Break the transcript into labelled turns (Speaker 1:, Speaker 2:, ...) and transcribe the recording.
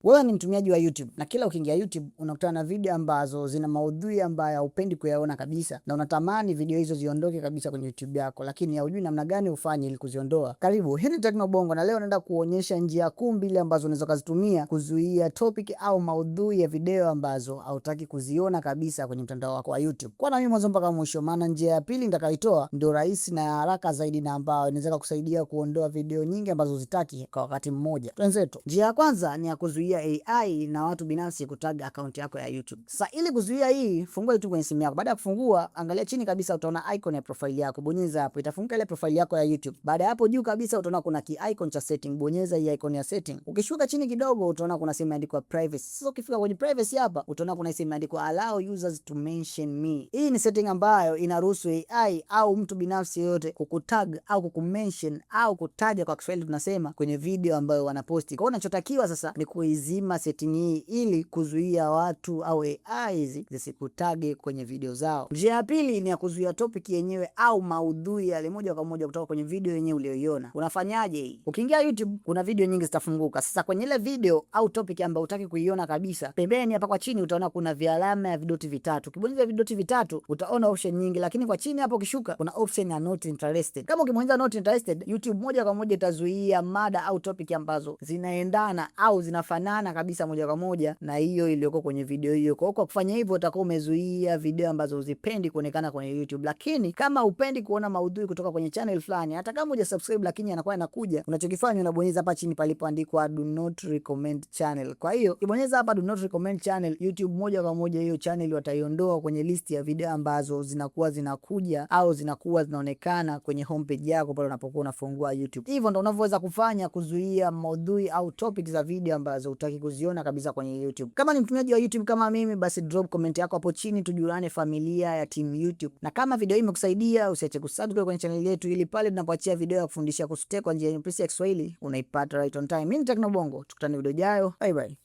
Speaker 1: Wewe ni mtumiaji wa YouTube na kila ukiingia YouTube unakutana na video ambazo zina maudhui ambayo hupendi kuyaona kabisa na unatamani video hizo ziondoke kabisa kwenye YouTube yako, lakini haujui namna gani ufanye ili kuziondoa. Karibu, hii ni Technobongo na leo naenda kuonyesha njia 10 ambazo unaweza kuzitumia kuzuia topic au maudhui ya video ambazo hautaki kuziona kabisa kwenye mtandao wako wa YouTube. Kwa na mimi mwanzo mpaka mwisho, maana njia ya pili nitakayoitoa ndio rahisi na haraka zaidi na ambayo inaweza kusaidia kuondoa video nyingi ambazo huzitaki kwa wakati mmoja. Twenzetu. Njia ya kwanza ni ya kuzuia AI na watu binafsi kutag account yako ya YouTube. Sasa ili kuzuia hii, fungua YouTube kwenye simu yako. Baada ya kufungua, angalia chini kabisa utaona icon ya profile yako. Bonyeza hapo, itafunguka ile profile yako ya YouTube. Baada ya hapo juu kabisa utaona kuna icon cha setting. Bonyeza hii icon ya setting. Ukishuka chini kidogo utaona kuna sehemu imeandikwa privacy. Sasa ukifika kwenye privacy hapa utaona kuna sehemu imeandikwa allow users to mention me. Hii ni setting ambayo inaruhusu AI au mtu binafsi yote kukutag au kukumention au kutaja kwa Kiswahili tunasema kwenye video ambayo wanaposti. Kwa hiyo unachotakiwa sasa ni kuizima setting hii ili kuzuia watu au AI zisikutage kwenye video zao. Njia ya pili ni ya kuzuia topic yenyewe au maudhui yale moja kwa moja kutoka kwenye video yenyewe uliyoiona. Unafanyaje hii? Ukiingia YouTube kuna video nyingi zitafunguka. Sasa kwenye ile video au topic ambayo hutaki kuiona kabisa, pembeni hapa kwa chini utaona kuna vialama ya vidoti vitatu. Ukibonyeza vidoti vitatu utaona option nyingi, lakini kwa chini hapo ukishuka kuna option ya not interested. Kama ukibonyeza not interested, YouTube moja kwa moja itazuia mada au topic ambazo zinaendana au zinafanana kabisa moja kwa moja na hiyo iliyoko kwenye video hiyo. Kwa kufanya hivyo utakuwa umezuia video ambazo uzipendi kuonekana kwenye YouTube. Lakini kama upendi kuona maudhui kutoka kwenye channel fulani, hata kama hujasubscribe lakini yanakuwa yanakuja, unachokifanya unabonyeza hapa chini palipoandikwa do not recommend channel. Kwa hiyo ukibonyeza hapa do not recommend channel, YouTube moja kwa moja hiyo channel wataiondoa kwenye list ya video ambazo zinakuwa zinakuja au zinakuwa zinaonekana kwenye homepage yako pale unapokuwa unafungua YouTube. Hivyo ndio unavyoweza kufanya kuzuia maudhui au topic za video ambazo hutaki kuziona kabisa kwenye YouTube. Kama ni mtumiaji wa YouTube kama mimi, basi drop comment yako hapo chini tujuane familia ya team YouTube. Na kama video hii imekusaidia, usiache kusubscribe kwenye channel yetu ili pale tunapoachia video ya kufundisha kusute kwa njia nyepesi ya Kiswahili unaipata right on time. Mimi ni Technobongo, tukutane video ijayo. Bye bye.